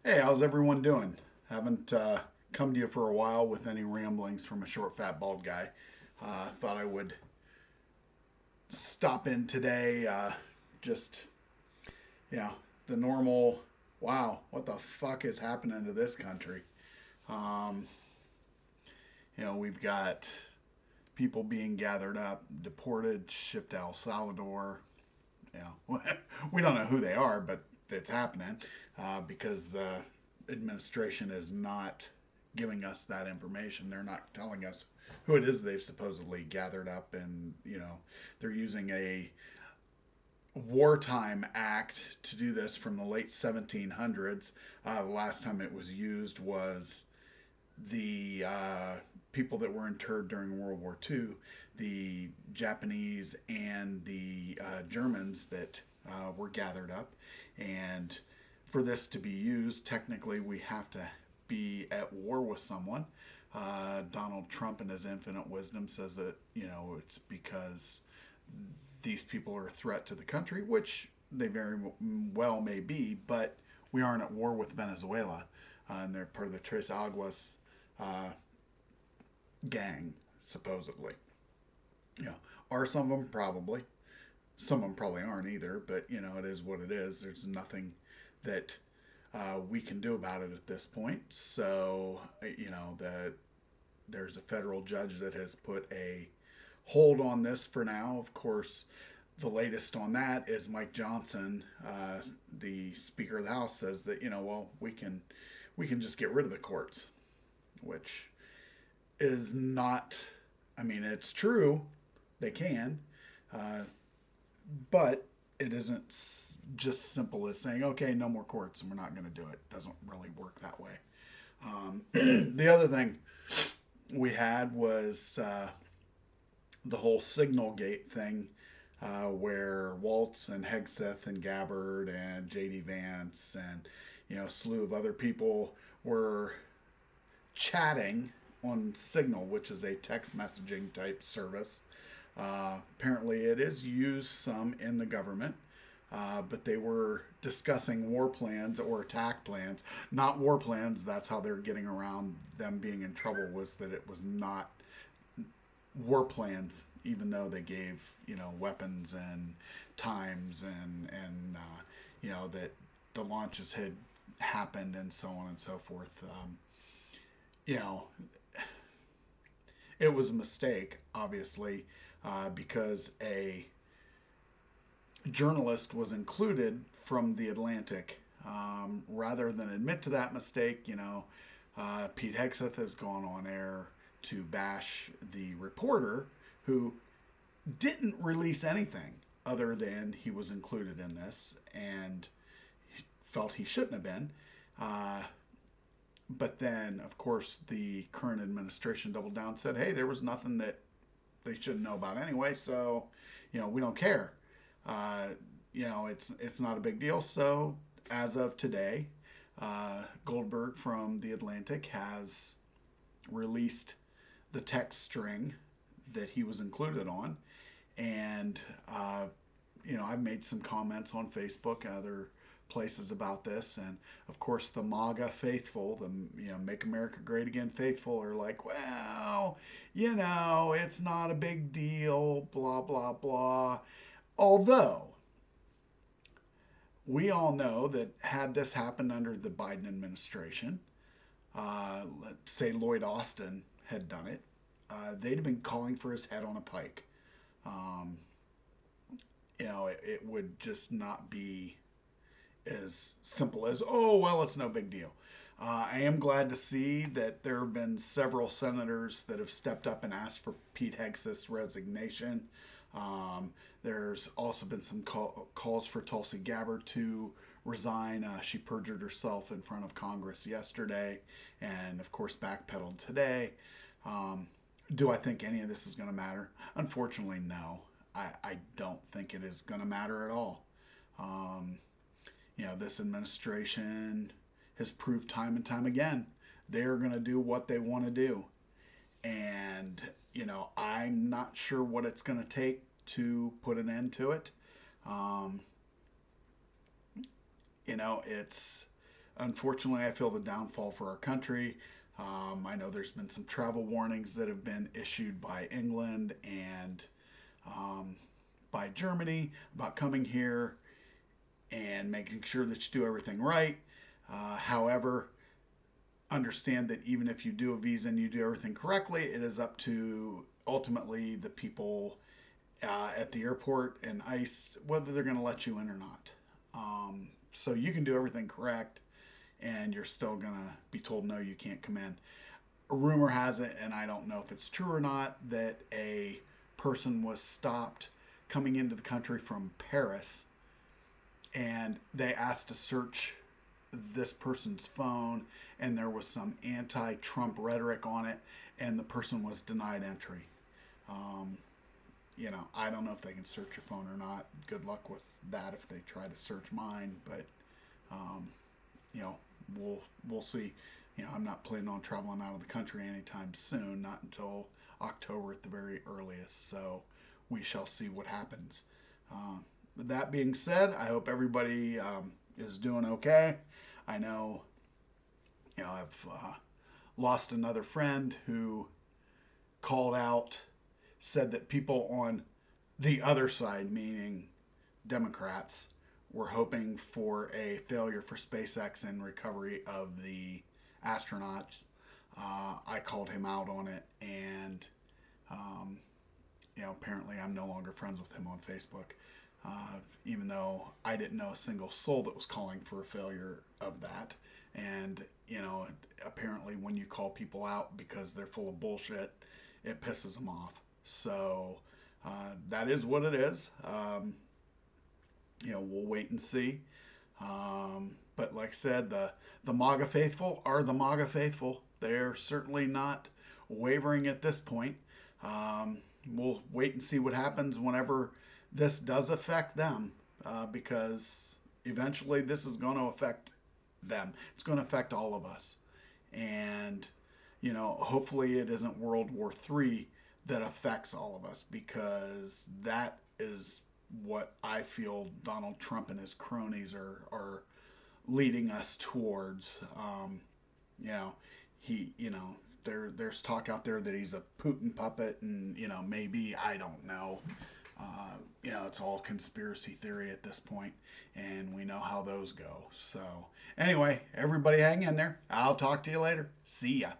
Hey, how's everyone doing? Haven't come to you for a while with any ramblings from a short, fat, bald guy. Thought I would stop in today. Just, you know, the normal, wow, what the fuck is happening to this country? Um, we've got people being gathered up, deported, shipped to El Salvador. You know, we don't know who they are, but it's happening because the administration is not giving us that information. They're not telling us who it is they've supposedly gathered up, and they're using a wartime act to do this from the late 1700s. The last time it was used was the people that were interred during World War II, the Japanese and the Germans that were gathered up. And for this to be used, technically, we have to be at war with someone. Donald Trump, in his infinite wisdom, says that it's because these people are a threat to the country, which they very well may be. But we aren't at war with Venezuela, and they're part of the Tres Aguas uh, gang, supposedly. You know, are some of them probably? Some of them probably aren't either. But it is what it is. There's nothing that we can do about it at this point. So that there's a federal judge that has put a hold on this for now. Of course, the latest on that is Mike Johnson, the Speaker of the House, says that well, we can just get rid of the courts, which is not. I mean, it's true, they can, uh, but it isn't just simple as saying, okay, no more courts and we're not going to do it. It doesn't really work that way. The other thing we had was the whole Signal Gate thing, where Waltz and Hegseth and Gabbard and J.D. Vance and a slew of other people were chatting on Signal, which is a text messaging type service. Apparently, it is used some in the government, but they were discussing war plans or attack plans, not war plans. That's how they're getting around them being in trouble, was that it was not war plans, even though they gave weapons and times and that the launches had happened and so on and so forth. You know, it was a mistake, obviously, because a journalist was included from the Atlantic. Rather than admit to that mistake, Pete Hegseth has gone on air to bash the reporter who didn't release anything other than he was included in this and felt he shouldn't have been. Uh, but then, of course, the current administration doubled down and said, hey, there was nothing that they shouldn't know about anyway, so, we don't care. Uh, it's not a big deal. So, as of today, Goldberg from The Atlantic has released the text string that he was included on. And, I've made some comments on Facebook and other places about this. And, of course, the MAGA faithful, the, Make America Great Again faithful, are like, well, it's not a big deal, blah, blah, blah. Although, we all know that had this happened under the Biden administration, let's say Lloyd Austin had done it, they'd have been calling for his head on a pike. Um, it would just not be as simple as, oh, well, it's no big deal. I am glad to see that there have been several senators that have stepped up and asked for Pete Hegseth's resignation. There's also been some calls for Tulsi Gabbard to resign. She perjured herself in front of Congress yesterday and, of course, backpedaled today. Do I think any of this is going to matter? Unfortunately, no. I don't think it is going to matter at all. This administration has proved time and time again they're going to do what they want to do. And, I'm not sure what it's going to take to put an end to it. Um, it's unfortunately, I feel the downfall for our country. I know there's been some travel warnings that have been issued by England and by Germany about coming here and making sure that you do everything right. However, understand that even if you do a visa and you do everything correctly, it is up to ultimately the people at the airport and ICE whether they're going to let you in or not. So you can do everything correct and you're still going to be told no, you can't come in. A rumor has it, and I don't know if it's true or not, that a person was stopped coming into the country from Paris and they asked to search this person's phone and there was some anti-Trump rhetoric on it and the person was denied entry. I don't know if they can search your phone or not. Good luck with that if they try to search mine, but we'll see. I'm not planning on traveling out of the country anytime soon, not until October at the very earliest. So we shall see what happens. With that being said, I hope everybody is doing okay. I know, I've lost another friend who called out, said that people on the other side, meaning Democrats, were hoping for a failure for SpaceX and recovery of the astronauts. I called him out on it, and apparently I'm no longer friends with him on Facebook. Even though I didn't know a single soul that was calling for a failure of that. And, apparently when you call people out because they're full of bullshit, it pisses them off. So that is what it is. We'll wait and see. But like I said, the MAGA faithful are the MAGA faithful. They're certainly not wavering at this point. We'll wait and see what happens whenever this does affect them, because eventually this is going to affect them. It's going to affect all of us. And, hopefully it isn't World War III that affects all of us, because that is what I feel Donald Trump and his cronies are leading us towards. There's talk out there that he's a Putin puppet, and maybe, I don't know. It's all conspiracy theory at this point, and we know how those go. So anyway, everybody hang in there. I'll talk to you later. See ya.